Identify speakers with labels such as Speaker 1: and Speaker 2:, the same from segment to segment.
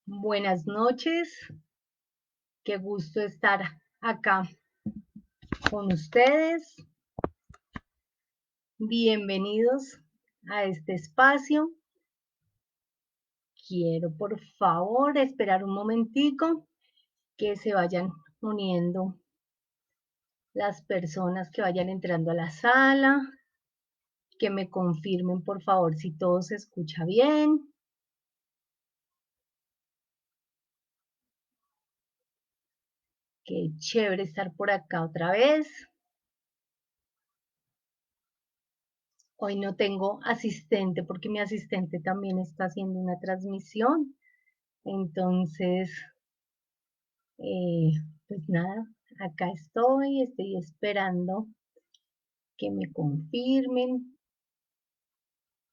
Speaker 1: Buenas noches, qué gusto estar acá con ustedes. Bienvenidos a este espacio. Quiero por favor esperar un momentico que se vayan uniendo las personas que vayan entrando a la sala, que me confirmen por favor si todo se escucha bien. Qué chévere estar por acá otra vez. Hoy no tengo asistente porque mi asistente también está haciendo una transmisión. Entonces, pues nada, acá estoy esperando que me confirmen.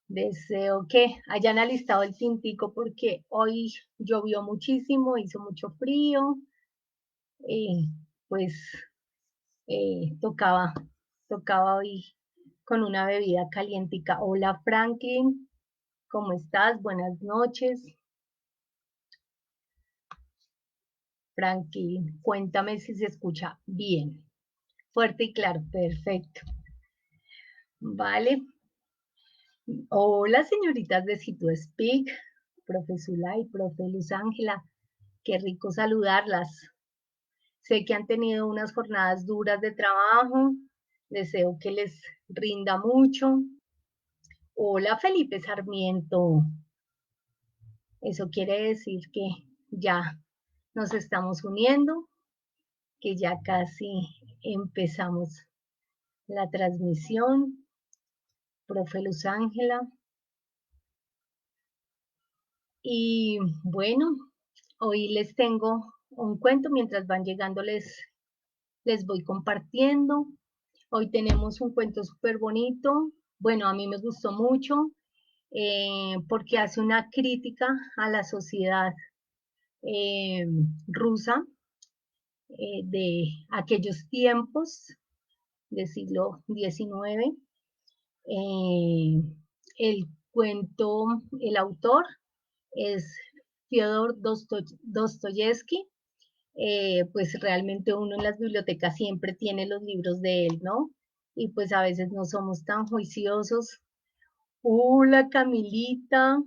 Speaker 1: Deseo que hayan alistado el tintico porque hoy llovió muchísimo, hizo mucho frío, eh, pues tocaba hoy con una bebida calientica. Hola Franklin, ¿cómo estás? Buenas noches. Franklin, cuéntame si se escucha bien. Fuerte y claro, perfecto. Vale. Hola, señoritas de Situ Speak, profe Zulay, profe Luz Ángela. Qué rico saludarlas. Sé que han tenido unas jornadas duras de trabajo. Deseo que les rinda mucho. Hola, Felipe Sarmiento. Eso quiere decir que ya nos estamos uniendo, que ya casi empezamos la transmisión. Profe Luz Ángela. Y bueno, hoy les tengo un cuento mientras van llegando, les voy compartiendo. Hoy tenemos un cuento súper bonito. Bueno, a mí me gustó mucho porque hace una crítica a la sociedad eh, rusa de aquellos tiempos del siglo XIX. Eh, el cuento, el autor es Fyodor Dostoyevsky. Pues realmente uno en las bibliotecas siempre tiene los libros de él, ¿no? Y pues a veces no somos tan juiciosos. Hola Camilita,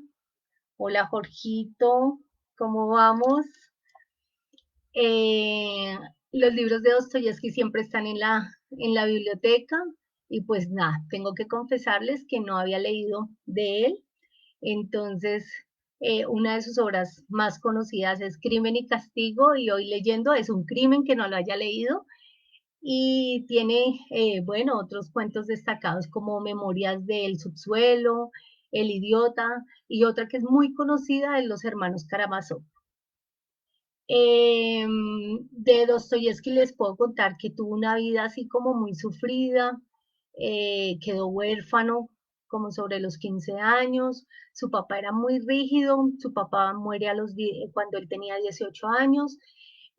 Speaker 1: hola Jorgito, ¿cómo vamos? Eh, los libros de Dostoyevsky siempre están en la biblioteca y pues nada, tengo que confesarles que no había leído de él. Entonces, una de sus obras más conocidas es Crimen y Castigo, y hoy leyendo es un crimen que no lo haya leído. Y tiene, bueno, otros cuentos destacados como Memorias del Subsuelo, El Idiota, y otra que es muy conocida es Los Hermanos Karamazov. De Dostoyevsky les puedo contar que tuvo una vida así como muy sufrida, quedó huérfano como sobre los 15 años, su papá era muy rígido, su papá muere cuando él tenía 18 años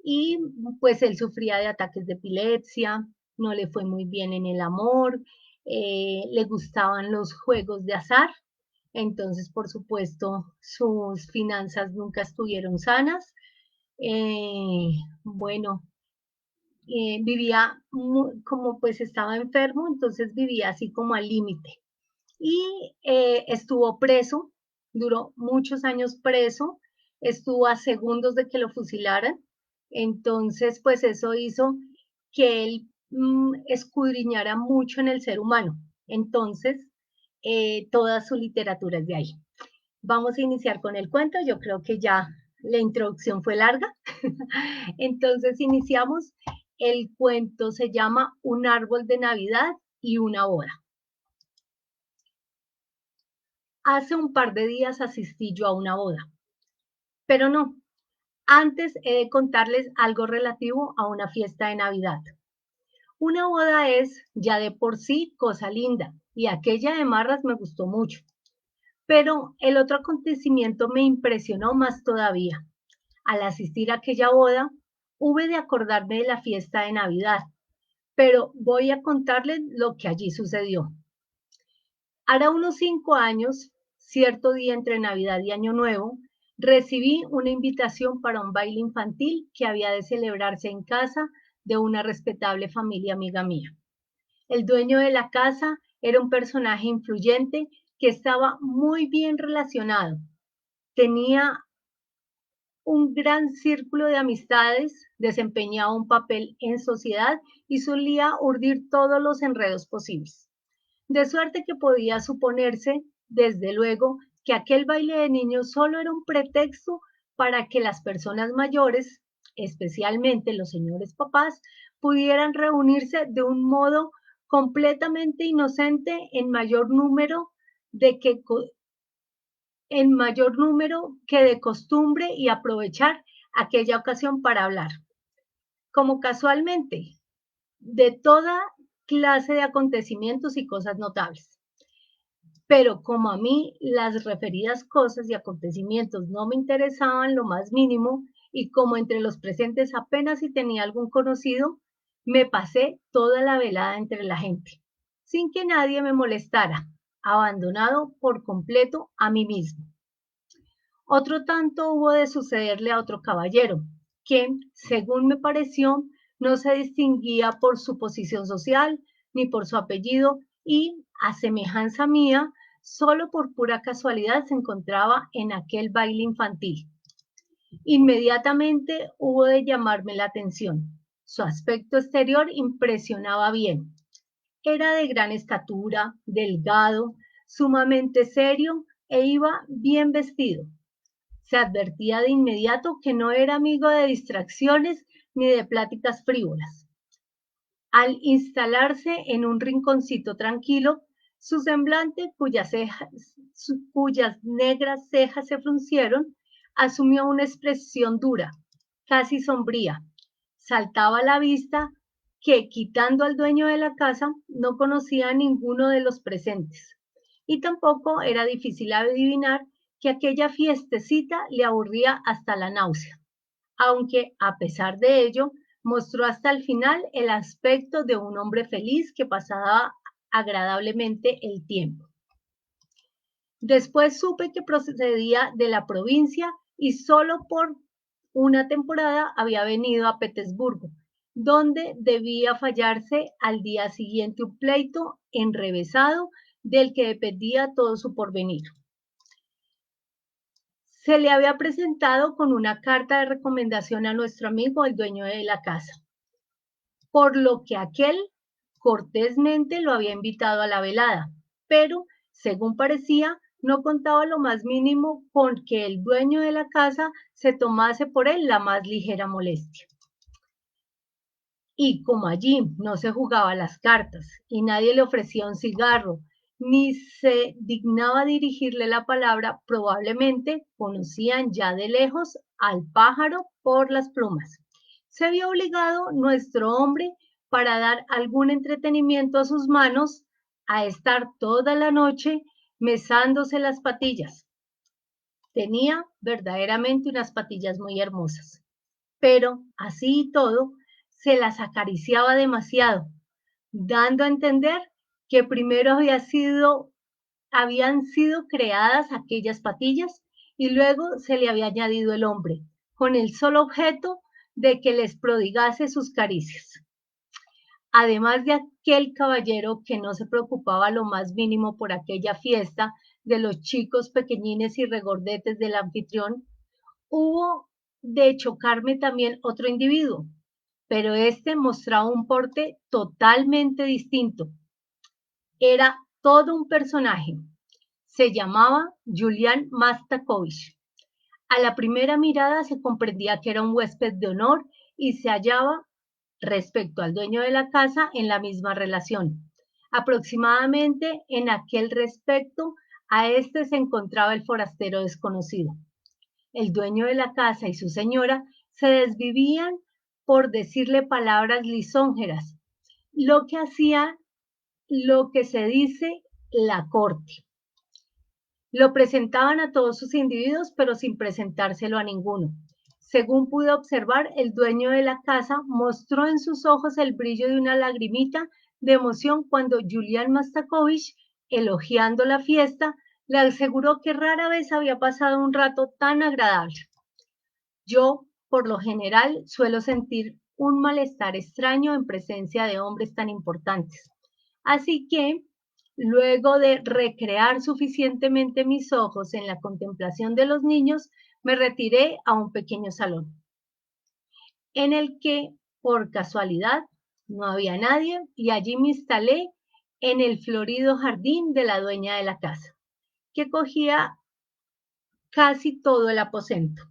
Speaker 1: y pues él sufría de ataques de epilepsia, no le fue muy bien en el amor, le gustaban los juegos de azar, entonces por supuesto sus finanzas nunca estuvieron sanas. eh, bueno, vivía como pues estaba enfermo, entonces vivía así como al límite. Y estuvo preso, duró muchos años preso, estuvo a segundos de que lo fusilaran, entonces pues eso hizo que él escudriñara mucho en el ser humano. Entonces, toda su literatura es de ahí. Vamos a iniciar con el cuento, yo creo que ya la introducción fue larga. Entonces iniciamos. El cuento se llama Un árbol de Navidad y una boda. Hace un par de días asistí yo a una boda, pero no, antes he de contarles algo relativo a una fiesta de Navidad. Una boda es ya de por sí cosa linda y aquella de Marras me gustó mucho, pero el otro acontecimiento me impresionó más todavía. Al asistir a aquella boda, hube de acordarme de la fiesta de Navidad, pero voy a contarles lo que allí sucedió. Hará unos 5 años, cierto día entre Navidad y Año Nuevo, recibí una invitación para un baile infantil que había de celebrarse en casa de una respetable familia amiga mía. El dueño de la casa era un personaje influyente que estaba muy bien relacionado. Tenía un gran círculo de amistades, desempeñaba un papel en sociedad y solía urdir todos los enredos posibles. De suerte que podía suponerse, desde luego, que aquel baile de niños solo era un pretexto para que las personas mayores, especialmente los señores papás, pudieran reunirse de un modo completamente inocente de que, en mayor número que de costumbre y aprovechar aquella ocasión para hablar, como casualmente, de toda clase de acontecimientos y cosas notables. Pero como a mí las referidas cosas y acontecimientos no me interesaban lo más mínimo y como entre los presentes apenas si tenía algún conocido, me pasé toda la velada entre la gente, sin que nadie me molestara, abandonado por completo a mí mismo. Otro tanto hubo de sucederle a otro caballero, que, según me pareció, no se distinguía por su posición social ni por su apellido y, a semejanza mía, solo por pura casualidad se encontraba en aquel baile infantil. Inmediatamente hubo de llamarme la atención. Su aspecto exterior impresionaba bien. Era de gran estatura, delgado, sumamente serio e iba bien vestido. Se advertía de inmediato que no era amigo de distracciones ni de pláticas frívolas. Al instalarse en un rinconcito tranquilo, su semblante, cuyas negras cejas se fruncieron, asumió una expresión dura, casi sombría. Saltaba a la vista que, quitando al dueño de la casa, no conocía a ninguno de los presentes. Y tampoco era difícil adivinar que aquella fiestecita le aburría hasta la náusea, aunque a pesar de ello mostró hasta el final el aspecto de un hombre feliz que pasaba agradablemente el tiempo. Después supe que procedía de la provincia y solo por una temporada había venido a Petersburgo, donde debía fallarse al día siguiente un pleito enrevesado del que dependía todo su porvenir. Se le había presentado con una carta de recomendación a nuestro amigo, el dueño de la casa, por lo que aquel cortésmente lo había invitado a la velada, pero, según parecía, no contaba lo más mínimo con que el dueño de la casa se tomase por él la más ligera molestia. Y como allí no se jugaba las cartas y nadie le ofrecía un cigarro, ni se dignaba dirigirle la palabra, probablemente conocían ya de lejos al pájaro por las plumas. Se vio obligado nuestro hombre, para dar algún entretenimiento a sus manos, a estar toda la noche mesándose las patillas. Tenía verdaderamente unas patillas muy hermosas, pero así y todo, se las acariciaba demasiado, dando a entender que primero habían sido creadas aquellas patillas y luego se le había añadido el hombre, con el solo objeto de que les prodigase sus caricias. Además de aquel caballero que no se preocupaba lo más mínimo por aquella fiesta de los chicos pequeñines y regordetes del anfitrión, hubo de chocarme también otro individuo, pero este mostraba un porte totalmente distinto. Era todo un personaje. Se llamaba Julián Mastakovich. A la primera mirada se comprendía que era un huésped de honor y se hallaba, respecto al dueño de la casa, en la misma relación. Aproximadamente en aquel respecto, a este se encontraba el forastero desconocido. El dueño de la casa y su señora se desvivían por decirle palabras lisonjeras, lo que hacía lo que se dice la corte. Lo presentaban a todos sus individuos, pero sin presentárselo a ninguno. Según pude observar, el dueño de la casa mostró en sus ojos el brillo de una lagrimita de emoción cuando Julián Mastakovich, elogiando la fiesta, Le aseguró que rara vez había pasado un rato tan agradable. Yo, por lo general, suelo sentir un malestar extraño en presencia de hombres tan importantes. Así que, luego de recrear suficientemente mis ojos en la contemplación de los niños, me retiré a un pequeño salón, en el que, por casualidad, no había nadie y allí me instalé en el florido jardín de la dueña de la casa, que cogía casi todo el aposento.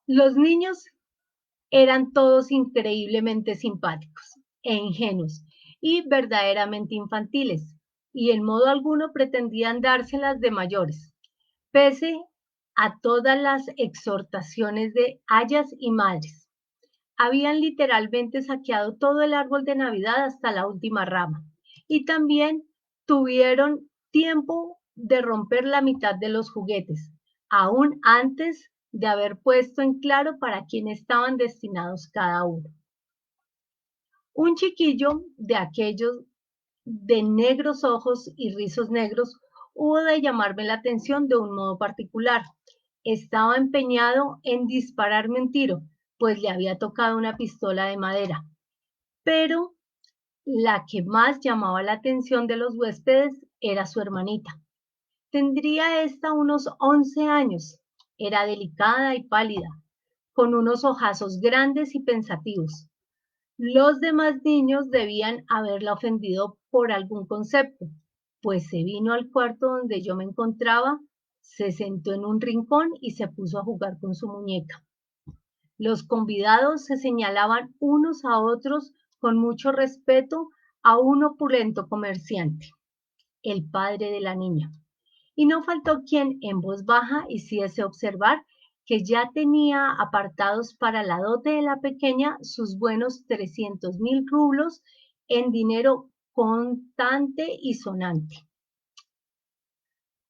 Speaker 1: Los niños eran todos increíblemente simpáticos e ingenuos y verdaderamente infantiles, y en modo alguno pretendían dárselas de mayores, pese a todas las exhortaciones de ayas y madres. Habían literalmente saqueado todo el árbol de Navidad hasta la última rama, y también tuvieron tiempo de romper la mitad de los juguetes, aún antes de haber puesto en claro para quién estaban destinados cada uno. Un chiquillo de aquellos de negros ojos y rizos negros hubo de llamarme la atención de un modo particular. Estaba empeñado en dispararme un tiro, pues le había tocado una pistola de madera. Pero la que más llamaba la atención de los huéspedes era su hermanita. Tendría esta unos 11 años. Era delicada y pálida, con unos ojazos grandes y pensativos. Los demás niños debían haberla ofendido por algún concepto, pues se vino al cuarto donde yo me encontraba, se sentó en un rincón y se puso a jugar con su muñeca. Los convidados se señalaban unos a otros con mucho respeto a un opulento comerciante, el padre de la niña. Y no faltó quien en voz baja hiciese observar que ya tenía apartados para la dote de la pequeña sus buenos 300.000 rublos en dinero contante y sonante.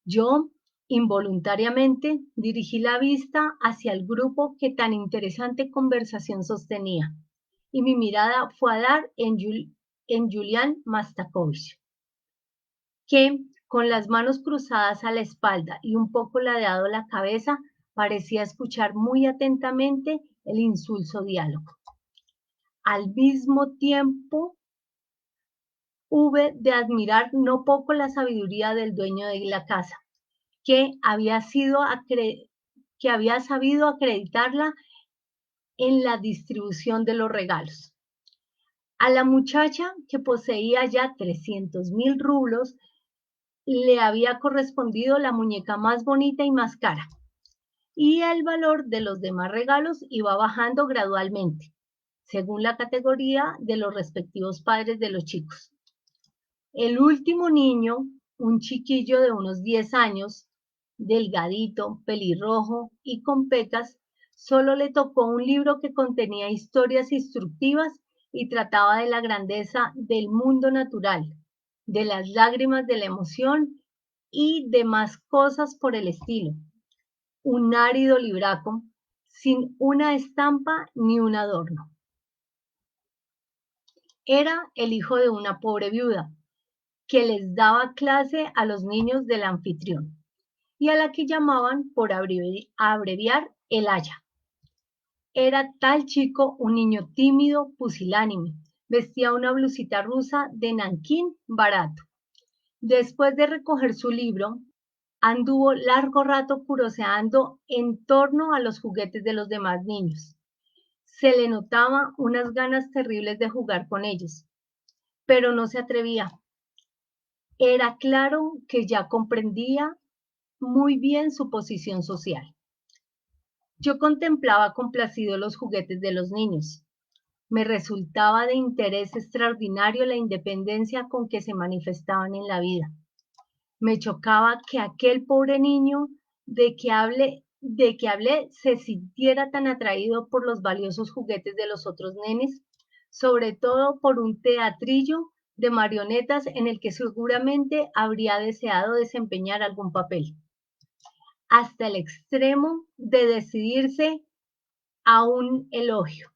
Speaker 1: Yo, involuntariamente, dirigí la vista hacia el grupo que tan interesante conversación sostenía, y mi mirada fue a dar en Julián Mastakovich, que, con las manos cruzadas a la espalda y un poco ladeado la cabeza, parecía escuchar muy atentamente el insulso diálogo. Al mismo tiempo, hube de admirar no poco la sabiduría del dueño de la casa, que había sabido acreditarla en la distribución de los regalos. A la muchacha, que poseía ya 300.000 rublos, le había correspondido la muñeca más bonita y más cara, y el valor de los demás regalos iba bajando gradualmente, según la categoría de los respectivos padres de los chicos. El último niño, un chiquillo de unos 10 años, delgadito, pelirrojo y con pecas, solo le tocó un libro que contenía historias instructivas y trataba de la grandeza del mundo natural, de las lágrimas de la emoción y demás cosas por el estilo. Un árido libraco, sin una estampa ni un adorno. Era el hijo de una pobre viuda, que les daba clase a los niños del anfitrión, y a la que llamaban por abreviar el Aya. Era tal chico un niño tímido, pusilánime, vestía una blusita rusa de nanquín barato. Después de recoger su libro, anduvo largo rato curioseando en torno a los juguetes de los demás niños. Se le notaba unas ganas terribles de jugar con ellos, pero no se atrevía. Era claro que ya comprendía muy bien su posición social. Yo contemplaba complacido los juguetes de los niños. Me resultaba de interés extraordinario la independencia con que se manifestaban en la vida. Me chocaba que aquel pobre niño de que hablé se sintiera tan atraído por los valiosos juguetes de los otros nenes, sobre todo por un teatrillo de marionetas en el que seguramente habría deseado desempeñar algún papel, hasta el extremo de decidirse a un elogio.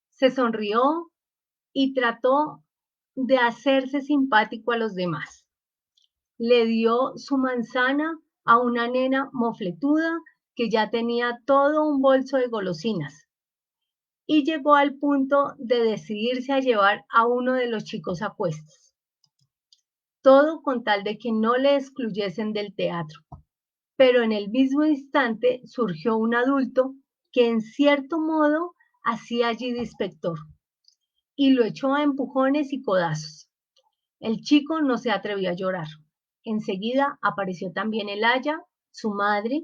Speaker 1: Se sonrió y trató de hacerse simpático a los demás. Le dio su manzana a una nena mofletuda que ya tenía todo un bolso de golosinas y llegó al punto de decidirse a llevar a uno de los chicos a cuestas. Todo con tal de que no le excluyesen del teatro. Pero en el mismo instante surgió un adulto que en cierto modo hacía allí de inspector y lo echó a empujones y codazos. El chico no se atrevió a llorar. Enseguida apareció también el aya, su madre,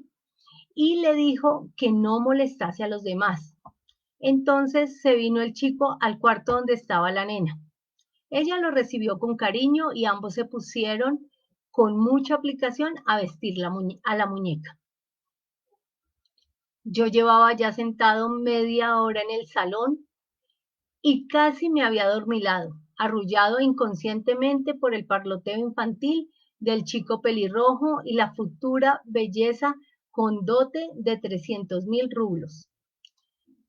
Speaker 1: y le dijo que no molestase a los demás. Entonces se vino el chico al cuarto donde estaba la nena. Ella lo recibió con cariño y ambos se pusieron con mucha aplicación a vestir a la muñeca. Yo llevaba ya sentado media hora en el salón y casi me había adormilado, arrullado inconscientemente por el parloteo infantil del chico pelirrojo y la futura belleza con dote de 300.000 rublos.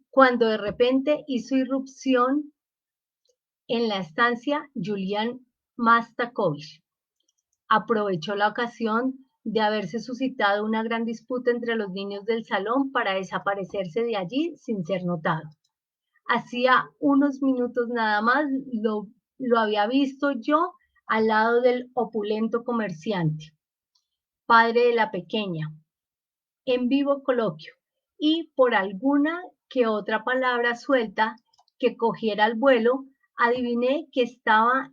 Speaker 1: Cuando de repente hizo irrupción en la estancia Julián Mastakovich. Aprovechó la ocasión de haberse suscitado una gran disputa entre los niños del salón para desaparecerse de allí sin ser notado. Hacía unos minutos nada más lo había visto yo al lado del opulento comerciante, padre de la pequeña, en vivo coloquio, y por alguna que otra palabra suelta que cogiera al vuelo, adiviné que estaba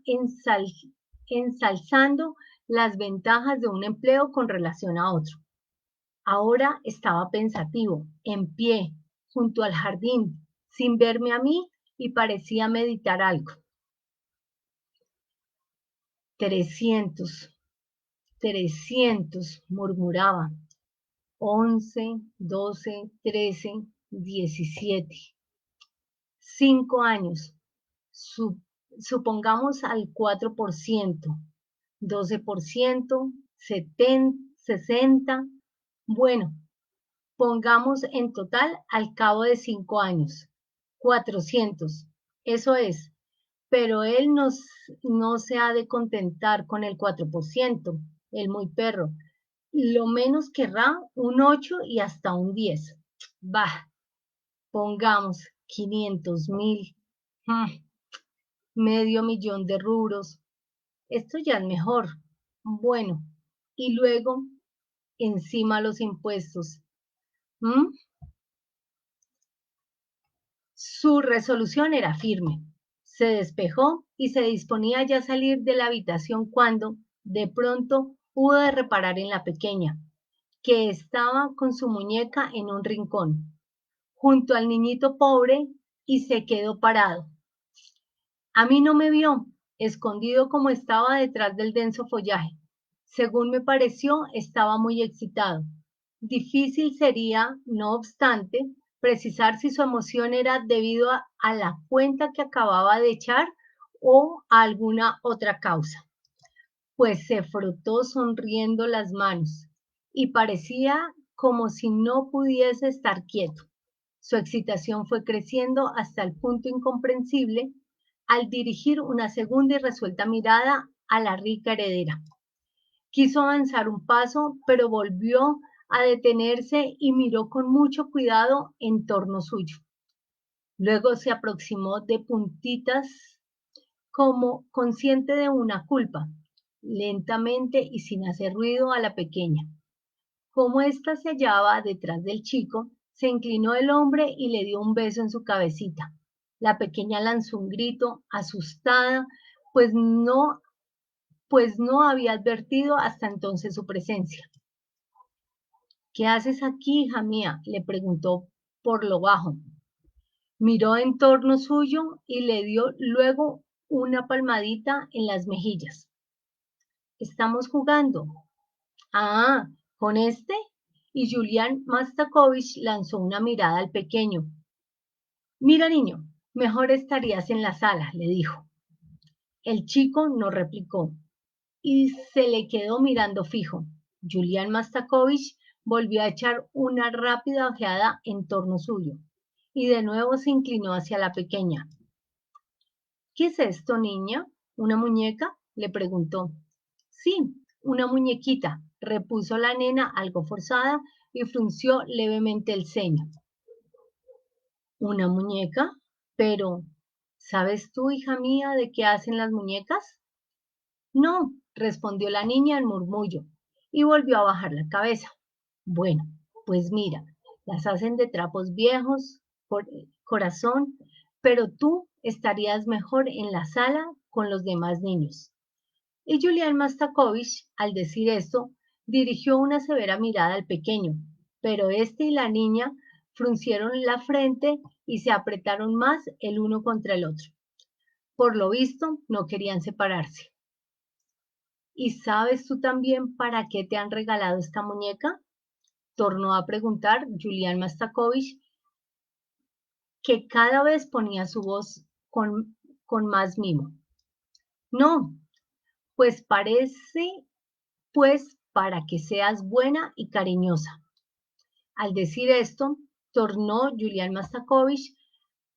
Speaker 1: ensalzando las ventajas de un empleo con relación a otro. Ahora estaba pensativo, en pie, junto al jardín, sin verme a mí y parecía meditar algo. 300, 300, murmuraba. 11, 12, 13, 17. 5 años. Supongamos al 4%, 12%, 70, 60. Bueno, pongamos en total al cabo de 5 años. 400. Eso es. Pero él no se ha de contentar con el 4%, el muy perro. Lo menos querrá un 8 y hasta un 10. Bah, pongamos 500.000. Medio millón de rubros. Esto ya es mejor. Bueno, y luego, encima los impuestos. ¿Mm? Su resolución era firme. Se despejó y se disponía ya a salir de la habitación cuando, de pronto, hubo de reparar en la pequeña, que estaba con su muñeca en un rincón, junto al niñito pobre, y se quedó parado. A mí no me vio, escondido como estaba detrás del denso follaje. Según me pareció, estaba muy excitado. Difícil sería, no obstante, precisar si su emoción era debido a la cuenta que acababa de echar o a alguna otra causa, pues se frotó sonriendo las manos y parecía como si no pudiese estar quieto. Su excitación fue creciendo hasta el punto incomprensible al dirigir una segunda y resuelta mirada a la rica heredera. Quiso avanzar un paso, pero volvió a detenerse y miró con mucho cuidado en torno suyo. Luego se aproximó de puntitas como consciente de una culpa, lentamente y sin hacer ruido a la pequeña. Como ésta se hallaba detrás del chico, se inclinó el hombre y le dio un beso en su cabecita. La pequeña lanzó un grito, asustada, pues no había advertido hasta entonces su presencia. ¿Qué haces aquí, hija mía?, le preguntó por lo bajo. Miró en torno suyo y le dio luego una palmadita en las mejillas. Estamos jugando. Ah, ¿con este? Y Julián Mastakovich lanzó una mirada al pequeño. Mira, niño, mejor estarías en la sala, le dijo. El chico no replicó y se le quedó mirando fijo. Julián Mastakovich volvió a echar una rápida ojeada en torno suyo y de nuevo se inclinó hacia la pequeña. ¿Qué es esto, niña?, ¿Una muñeca?, le preguntó. Sí, una muñequita, repuso la nena algo forzada y frunció levemente el ceño. ¿Una muñeca? Pero, ¿sabes tú, hija mía, de qué hacen las muñecas? No, respondió la niña en murmullo y volvió a bajar la cabeza. Bueno, pues mira, las hacen de trapos viejos, corazón, pero tú estarías mejor en la sala con los demás niños. Y Julián Mastakovich, al decir esto, dirigió una severa mirada al pequeño, pero este y la niña fruncieron la frente y se apretaron más el uno contra el otro. Por lo visto, no querían separarse. ¿Y sabes tú también para qué te han regalado esta muñeca?, tornó a preguntar Julián Mastakovich, que cada vez ponía su voz con más mimo. No, pues para que seas buena y cariñosa. Al decir esto, tornó Julián Mastakovich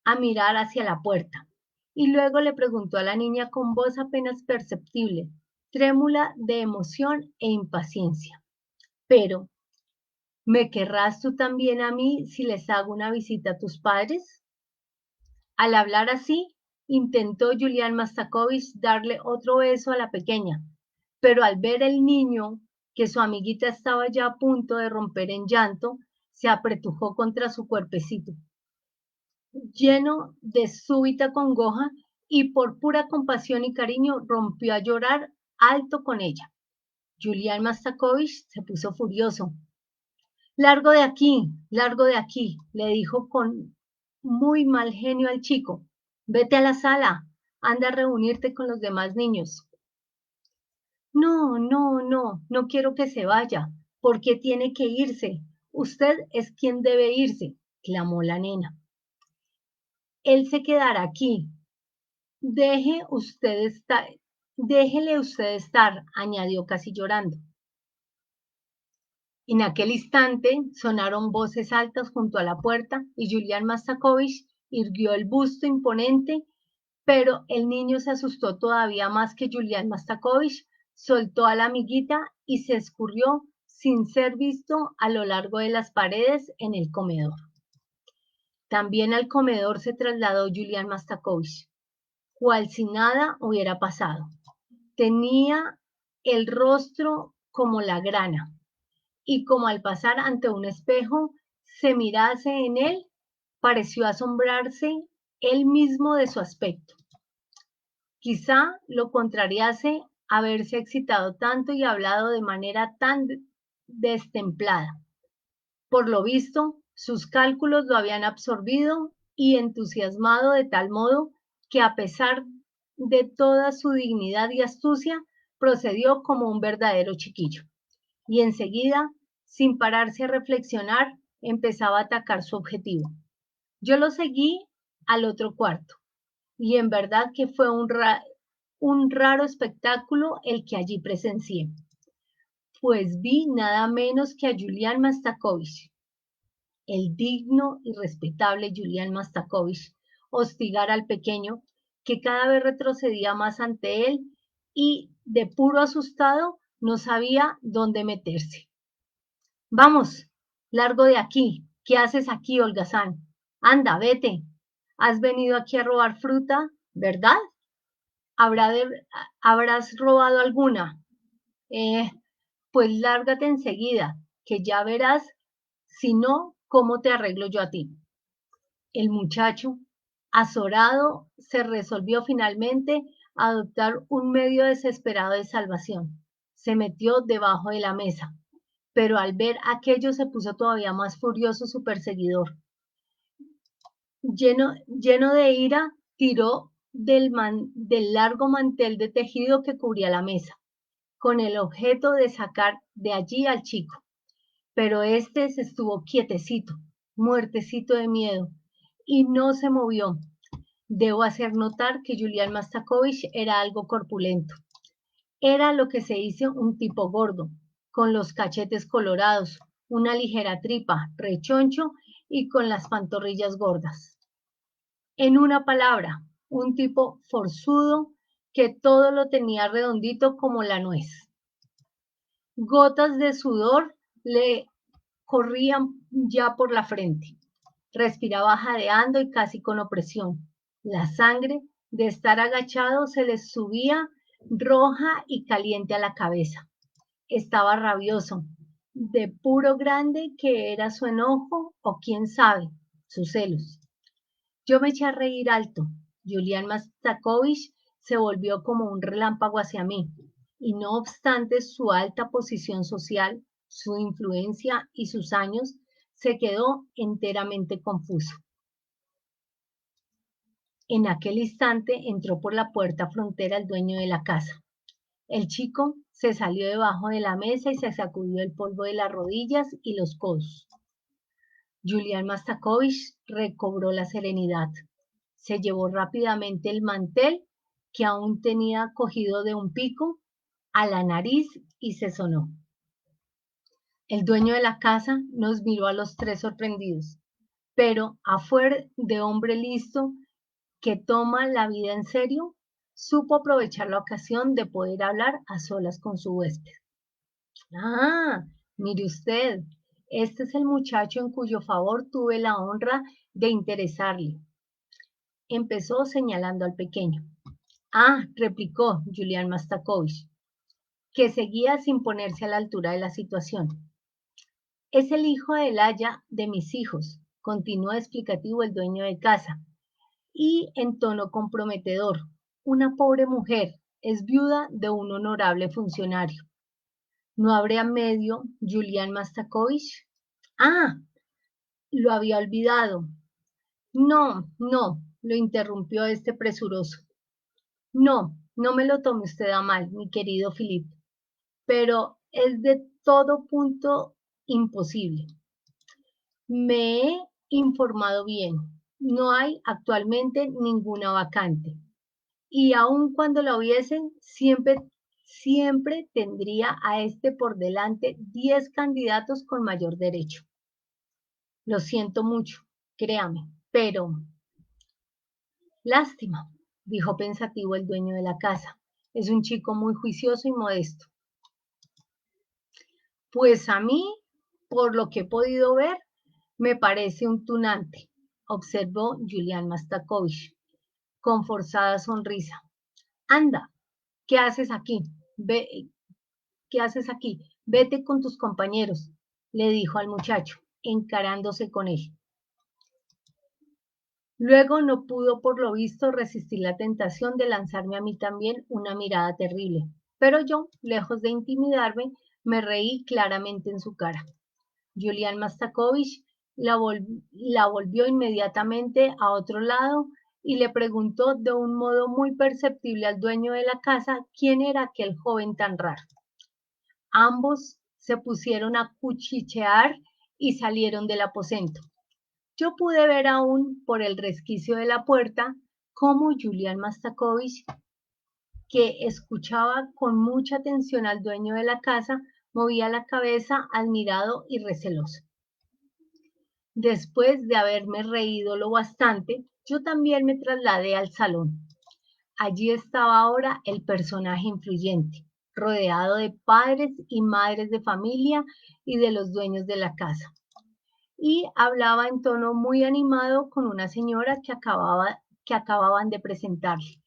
Speaker 1: a mirar hacia la puerta y luego le preguntó a la niña con voz apenas perceptible, trémula de emoción e impaciencia. Pero, ¿me querrás tú también a mí si les hago una visita a tus padres? Al hablar así, intentó Julián Mastakovich darle otro beso a la pequeña, pero al ver el niño que su amiguita estaba ya a punto de romper en llanto, se apretujó contra su cuerpecito, lleno de súbita congoja, y por pura compasión y cariño rompió a llorar alto con ella. Julián Mastakovich se puso furioso. Largo de aquí, le dijo con muy mal genio al chico. Vete a la sala, anda a reunirte con los demás niños. No, no, no, no quiero que se vaya. ¿Por qué tiene que irse? Usted es quien debe irse, clamó la nena. Él se quedará aquí. Déjele usted estar, añadió casi llorando. En aquel instante sonaron voces altas junto a la puerta y Julián Mastakovich irguió el busto imponente, pero el niño se asustó todavía más que Julián Mastakovich, soltó a la amiguita y se escurrió sin ser visto a lo largo de las paredes en el comedor. También al comedor se trasladó Julián Mastakovich, cual si nada hubiera pasado. Tenía el rostro como la grana, y como al pasar ante un espejo se mirase en él, pareció asombrarse él mismo de su aspecto. Quizá lo contrariase haberse excitado tanto y hablado de manera tan destemplada. Por lo visto, sus cálculos lo habían absorbido y entusiasmado de tal modo que, a pesar de toda su dignidad y astucia, procedió como un verdadero chiquillo. Y enseguida, sin pararse a reflexionar, empezaba a atacar su objetivo. Yo lo seguí al otro cuarto, y en verdad que fue un raro espectáculo el que allí presencié, pues vi nada menos que a Julián Mastakovich, el digno y respetable Julián Mastakovich, hostigar al pequeño, que cada vez retrocedía más ante él y, de puro asustado, no sabía dónde meterse. Vamos, largo de aquí. ¿Qué haces aquí, holgazán? Anda, vete. Has venido aquí a robar fruta, ¿verdad? ¿Habrás robado alguna? Pues lárgate enseguida, que ya verás, si no, cómo te arreglo yo a ti. El muchacho, azorado, se resolvió finalmente a adoptar un medio desesperado de salvación. Se metió debajo de la mesa, pero al ver aquello se puso todavía más furioso su perseguidor. Lleno de ira, tiró del largo mantel de tejido que cubría la mesa, con el objeto de sacar de allí al chico. Pero este se estuvo quietecito, muertecito de miedo, y no se movió. Debo hacer notar que Julián Mastakovich era algo corpulento. Era lo que se dice un tipo gordo, con los cachetes colorados, una ligera tripa, rechoncho y con las pantorrillas gordas. En una palabra, un tipo forzudo que todo lo tenía redondito como la nuez. Gotas de sudor le corrían ya por la frente. Respiraba jadeando y casi con opresión. La sangre de estar agachado se le subía roja y caliente a la cabeza. Estaba rabioso, de puro grande que era su enojo o quién sabe, sus celos. Yo me eché a reír alto. Julián Mastakovich se volvió como un relámpago hacia mí, y no obstante su alta posición social, su influencia y sus años, se quedó enteramente confuso. En aquel instante entró por la puerta frontera el dueño de la casa. El chico se salió debajo de la mesa y se sacudió el polvo de las rodillas y los codos. Julián Mastakovich recobró la serenidad. Se llevó rápidamente el mantel que aún tenía cogido de un pico a la nariz y se sonó. El dueño de la casa nos miró a los tres sorprendidos, pero a fuer de hombre listo que toma la vida en serio, supo aprovechar la ocasión de poder hablar a solas con su huésped. Ah, mire usted, este es el muchacho en cuyo favor tuve la honra de interesarle. Empezó señalando al pequeño. Ah, replicó Julián Mastakovich, que seguía sin ponerse a la altura de la situación. Es el hijo del aya de mis hijos, continuó explicativo el dueño de casa, y en tono comprometedor, una pobre mujer, es viuda de un honorable funcionario. ¿No habría medio, Julián Mastakovich? Ah, lo había olvidado. No, no, lo interrumpió este presuroso. No, no me lo tome usted a mal, mi querido Philip, pero es de todo punto imposible. Me he informado bien. No hay actualmente ninguna vacante. Y aun cuando la hubiesen, siempre tendría a este por delante 10 candidatos con mayor derecho. Lo siento mucho, créame, pero lástima, dijo pensativo el dueño de la casa. Es un chico muy juicioso y modesto. Pues a mí, por lo que he podido ver, me parece un tunante, observó Julián Mastakovich con forzada sonrisa. Anda, ¿qué haces aquí? Ve, ¿qué haces aquí? Vete con tus compañeros, le dijo al muchacho, encarándose con él. Luego no pudo por lo visto resistir la tentación de lanzarme a mí también una mirada terrible, pero yo, lejos de intimidarme, me reí claramente en su cara. Julián Mastakovich la volvió inmediatamente a otro lado y le preguntó de un modo muy perceptible al dueño de la casa quién era aquel joven tan raro. Ambos se pusieron a cuchichear y salieron del aposento. Yo pude ver aún por el resquicio de la puerta cómo Julián Mastakovich, que escuchaba con mucha atención al dueño de la casa, movía la cabeza admirado y receloso. Después de haberme reído lo bastante, yo también me trasladé al salón. Allí estaba ahora el personaje influyente, rodeado de padres y madres de familia y de los dueños de la casa. Y hablaba en tono muy animado con una señora que acababan de presentarle.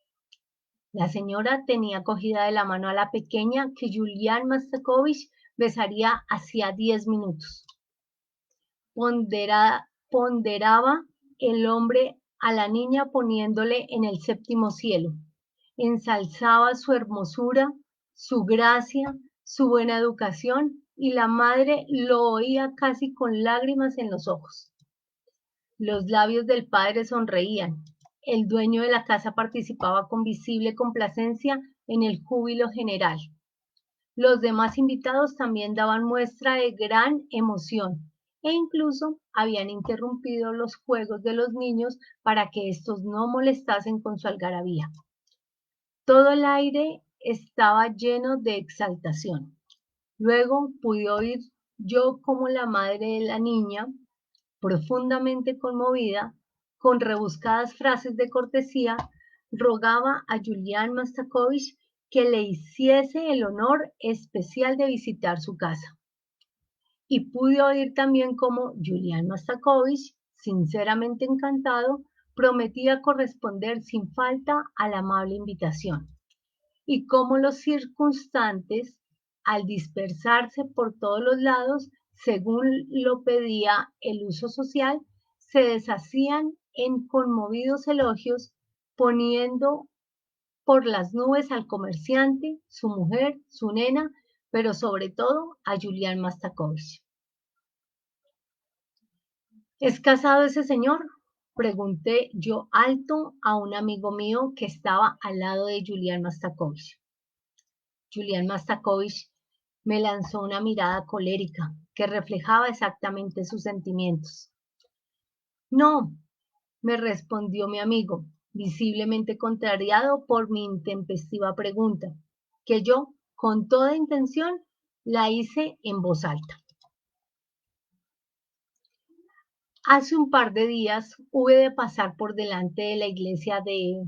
Speaker 1: La señora tenía cogida de la mano a la pequeña que Julián Mastakovich besaría hacía 10 minutos. Ponderaba el hombre a la niña poniéndole en el séptimo cielo. Ensalzaba su hermosura, su gracia, su buena educación, y la madre lo oía casi con lágrimas en los ojos. Los labios del padre sonreían. El dueño de la casa participaba con visible complacencia en el júbilo general. Los demás invitados también daban muestra de gran emoción e incluso habían interrumpido los juegos de los niños para que estos no molestasen con su algarabía. Todo el aire estaba lleno de exaltación. Luego pude oír yo como la madre de la niña, profundamente conmovida, con rebuscadas frases de cortesía, rogaba a Julián Mastakovich que le hiciese el honor especial de visitar su casa. Y pude oír también cómo Julián Mastakovich, sinceramente encantado, prometía corresponder sin falta a la amable invitación, y cómo los circunstantes, al dispersarse por todos los lados, según lo pedía el uso social, se deshacían en conmovidos elogios, poniendo por las nubes al comerciante, su mujer, su nena, pero sobre todo a Julián Mastakovich. ¿Es casado ese señor? Pregunté yo alto a un amigo mío que estaba al lado de Julián Mastakovich. Julián Mastakovich me lanzó una mirada colérica que reflejaba exactamente sus sentimientos. No, me respondió mi amigo, visiblemente contrariado por mi intempestiva pregunta, que yo, con toda intención, la hice en voz alta. Hace un par de días hube de pasar por delante de la iglesia de...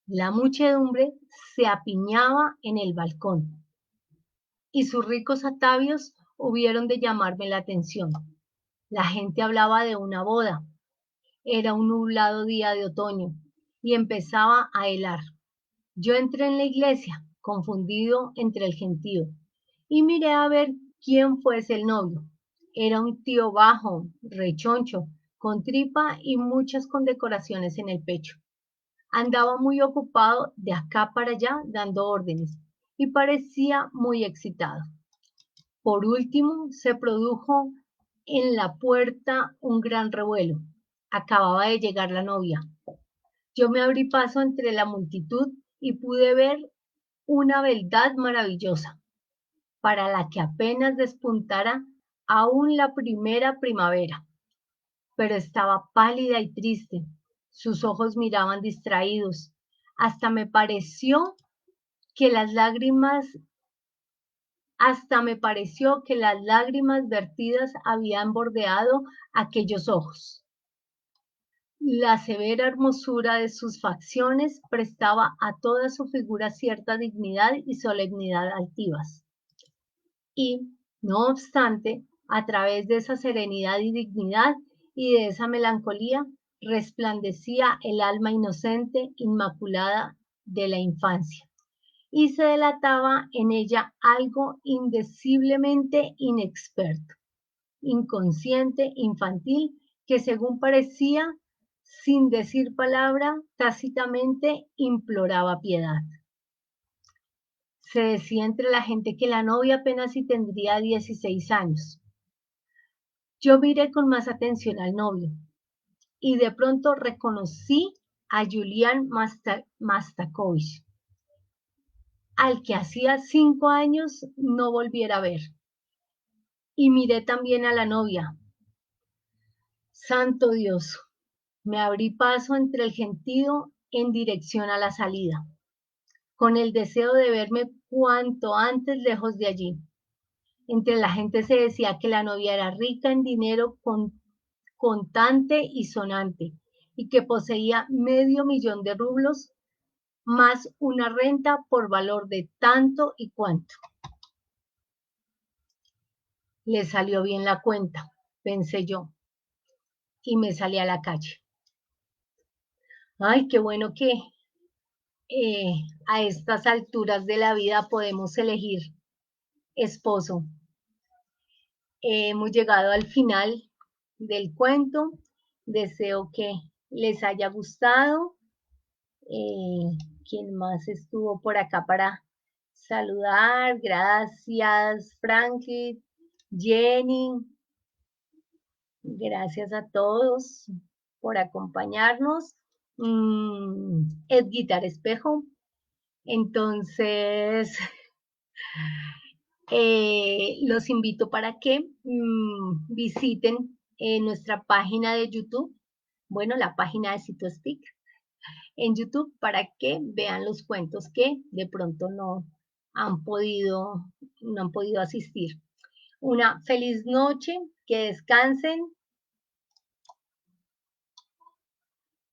Speaker 1: La muchedumbre se apiñaba en el balcón y sus ricos atavios hubieron de llamarme la atención. La gente hablaba de una boda. Era un nublado día de otoño y empezaba a helar. Yo entré en la iglesia, confundido entre el gentío, y miré a ver quién fuese el novio. Era un tío bajo, rechoncho, con tripa y muchas condecoraciones en el pecho. Andaba muy ocupado de acá para allá dando órdenes y parecía muy excitado. Por último, se produjo en la puerta un gran revuelo. Acababa de llegar la novia. Yo me abrí paso entre la multitud y pude ver una beldad maravillosa, para la que apenas despuntara aún la primera primavera, pero estaba pálida y triste. Sus ojos miraban distraídos. Hasta me pareció que las lágrimas vertidas habían bordeado aquellos ojos. La severa hermosura de sus facciones prestaba a toda su figura cierta dignidad y solemnidad altivas. Y, no obstante, a través de esa serenidad y dignidad y de esa melancolía, resplandecía el alma inocente, inmaculada de la infancia, y se delataba en ella algo indeciblemente inexperto, inconsciente, infantil, que según parecía, sin decir palabra, tácitamente imploraba piedad. Se decía entre la gente que la novia apenas si tendría 16 años. Yo miré con más atención al novio y de pronto reconocí a Julián Mastakovich, al que hacía 5 años no volviera a ver. Y miré también a la novia. Santo Dios, me abrí paso entre el gentío en dirección a la salida, con el deseo de verme cuanto antes lejos de allí. Entre la gente se decía que la novia era rica en dinero contante y sonante, y que poseía $500,000 de rublos, más una renta por valor de tanto y cuanto. Le salió bien la cuenta, pensé yo, y me salí a la calle. Ay, qué bueno que a estas alturas de la vida podemos elegir esposo. Hemos llegado al final del cuento. Deseo que les haya gustado. ¿Quién más estuvo por acá para saludar? Gracias, Frankie, Jenny. Gracias a todos por acompañarnos. Es Guitar Espejo. Entonces, los invito para que visiten nuestra página de YouTube, bueno, la página de CitoSpeak en YouTube, para que vean los cuentos que de pronto no han podido asistir. Una feliz noche, que descansen